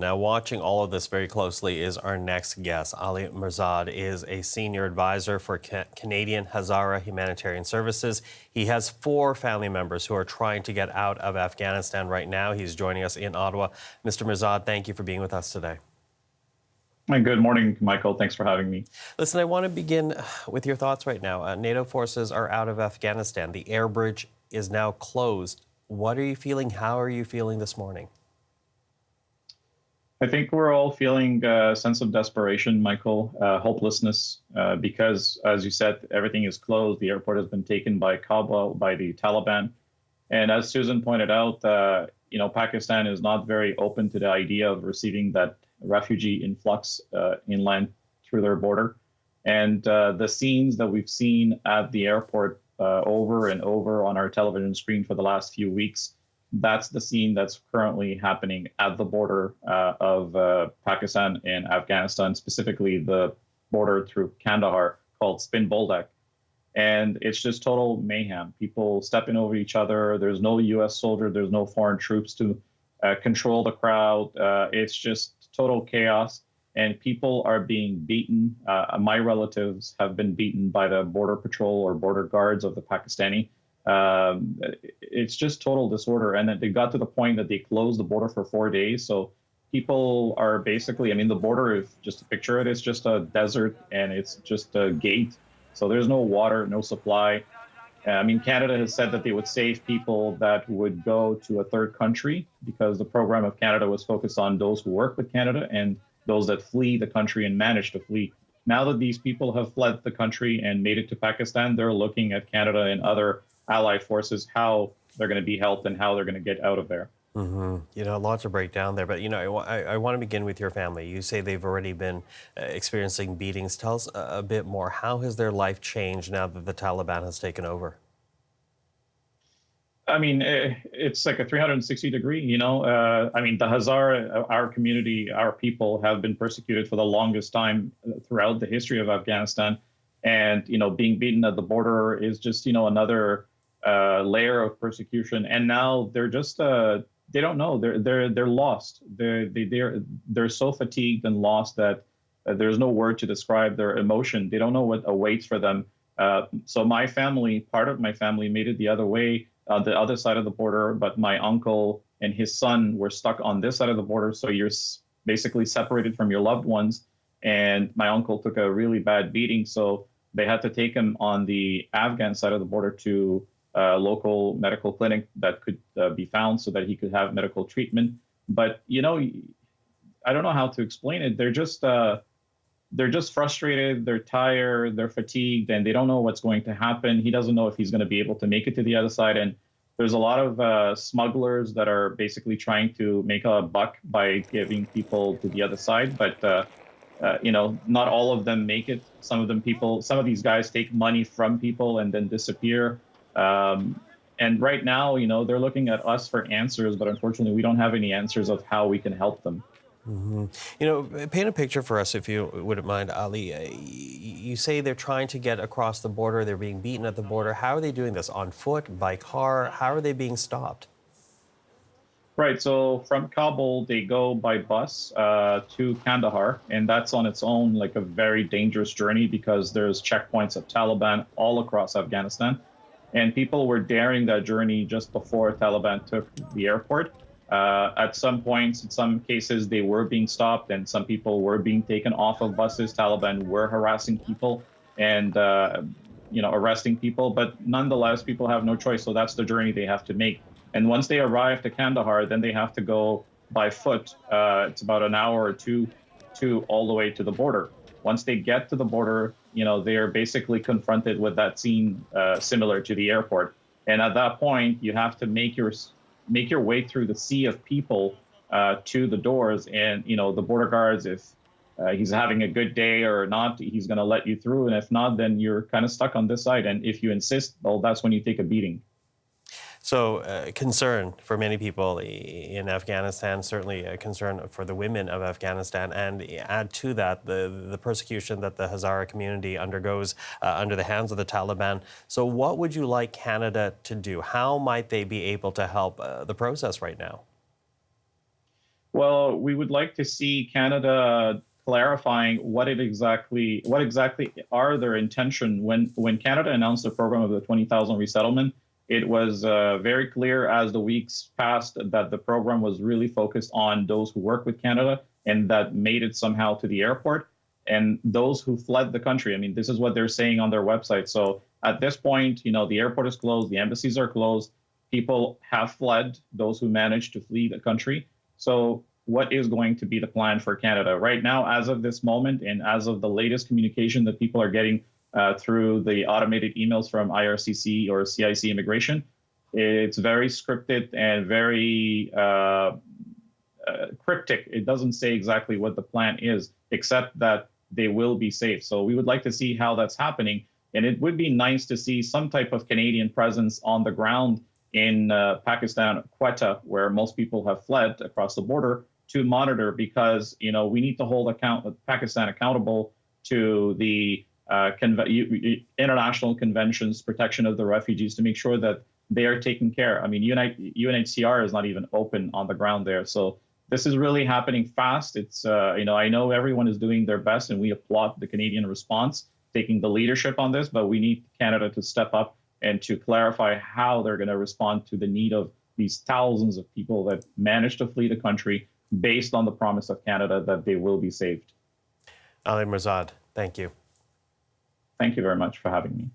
Now, watching all of this very closely is our next guest. Ali Mirzad is a senior advisor for Canadian Hazara Humanitarian Services. He has 4 family members who are trying to get out of Afghanistan right now. He's joining us in Ottawa. Mr. Mirzad, thank you for being with us today. Good morning, Michael. Thanks for having me. Listen, I want to begin with your thoughts right now. NATO forces are out of Afghanistan. The air bridge is now closed. What are you feeling? How are you feeling this morning? I think we're all feeling a sense of desperation, Michael, hopelessness, because, as you said, everything is closed. The airport has been taken by Kabul, by the Taliban. And as Susan pointed out, Pakistan is not very open to the idea of receiving that refugee influx inland through their border. And the scenes that we've seen at the airport over and over on our television screen for the last few weeks, that's the scene that's currently happening at the border of Pakistan and Afghanistan, specifically the border through Kandahar called Spin Boldak. And it's just total mayhem. People stepping over each other. There's no U.S. soldier. There's no foreign troops to control the crowd. It's just total chaos. And people are being beaten. My relatives have been beaten by the border patrol or border guards of the Pakistani. It's just total disorder. And then they got to the point that they closed the border for 4 days. So people are basically, the border, if just to picture it, it's just a desert and it's just a gate. So there's no water, no supply. Canada has said that they would save people that would go to a third country because the program of Canada was focused on those who work with Canada and those that flee the country and manage to flee. Now that these people have fled the country and made it to Pakistan, they're looking at Canada and other allied forces, how they're going to be helped and how they're going to get out of there. Mm-hmm. Lots of breakdown there. But, I want to begin with your family. You say they've already been experiencing beatings. Tell us a bit more. How has their life changed now that the Taliban has taken over? It's like a 360 degree, the Hazara, our community, our people have been persecuted for the longest time throughout the history of Afghanistan. And, being beaten at the border is just, another layer of persecution. And now they're just, they don't know. They're lost. They're so fatigued and lost that there's no word to describe their emotion. They don't know what awaits for them. So my family, part of my family, made it the other way, the other side of the border. But my uncle and his son were stuck on this side of the border. So you're basically separated from your loved ones. And my uncle took a really bad beating. So they had to take him on the Afghan side of the border to a local medical clinic that could be found so that he could have medical treatment. But, I don't know how to explain it. They're just frustrated. They're tired. They're fatigued, and they don't know what's going to happen. He doesn't know if he's going to be able to make it to the other side. And there's a lot of smugglers that are basically trying to make a buck by giving people to the other side. But, not all of them make it. Some of these guys take money from people and then disappear. And right now, they're looking at us for answers, but unfortunately, we don't have any answers of how we can help them. Mm-hmm. Paint a picture for us, if you wouldn't mind, Ali. You say they're trying to get across the border. They're being beaten at the border. How are they doing this? On foot, by car? How are they being stopped? Right. So from Kabul, they go by bus to Kandahar, and that's on its own like a very dangerous journey because there's checkpoints of Taliban all across Afghanistan. And people were daring that journey just before Taliban took the airport. At some points, in some cases, they were being stopped and some people were being taken off of buses. Taliban were harassing people and, arresting people. But nonetheless, people have no choice. So that's the journey they have to make. And once they arrive to Kandahar, then they have to go by foot. It's about an hour or two all the way to the border. Once they get to the border, they are basically confronted with that scene similar to the airport. And at that point, you have to make your way through the sea of people to the doors. And, the border guards, if he's having a good day or not, he's going to let you through. And if not, then you're kind of stuck on this side. And if you insist, well, that's when you take a beating. So concern for many people in Afghanistan, certainly a concern for the women of Afghanistan, and add to that the persecution that the Hazara community undergoes under the hands of the Taliban. So what would you like Canada to do? How might they be able to help the process right now? Well, we would like to see Canada clarifying what exactly are their intention. When Canada announced the program of the 20,000 resettlement, it was very clear as the weeks passed that the program was really focused on those who work with Canada and that made it somehow to the airport, and those who fled the country. I mean, this is what they're saying on their website. So at this point, the airport is closed, the embassies are closed, people have fled, those who managed to flee the country. So what is going to be the plan for Canada right now, as of this moment, and as of the latest communication that people are getting through the automated emails from IRCC or CIC Immigration? It's very scripted and very cryptic. It doesn't say exactly what the plan is, except that they will be safe. So we would like to see how that's happening. And it would be nice to see some type of Canadian presence on the ground in Pakistan, Quetta, where most people have fled across the border, to monitor, because we need to hold Pakistan accountable to the international conventions, protection of the refugees, to make sure that they are taken care. I mean, UNHCR is not even open on the ground there. So this is really happening fast. It's I know everyone is doing their best, and we applaud the Canadian response, taking the leadership on this, but we need Canada to step up and to clarify how they're going to respond to the need of these thousands of people that managed to flee the country based on the promise of Canada that they will be saved. Ali Mirzad, thank you. Thank you very much for having me.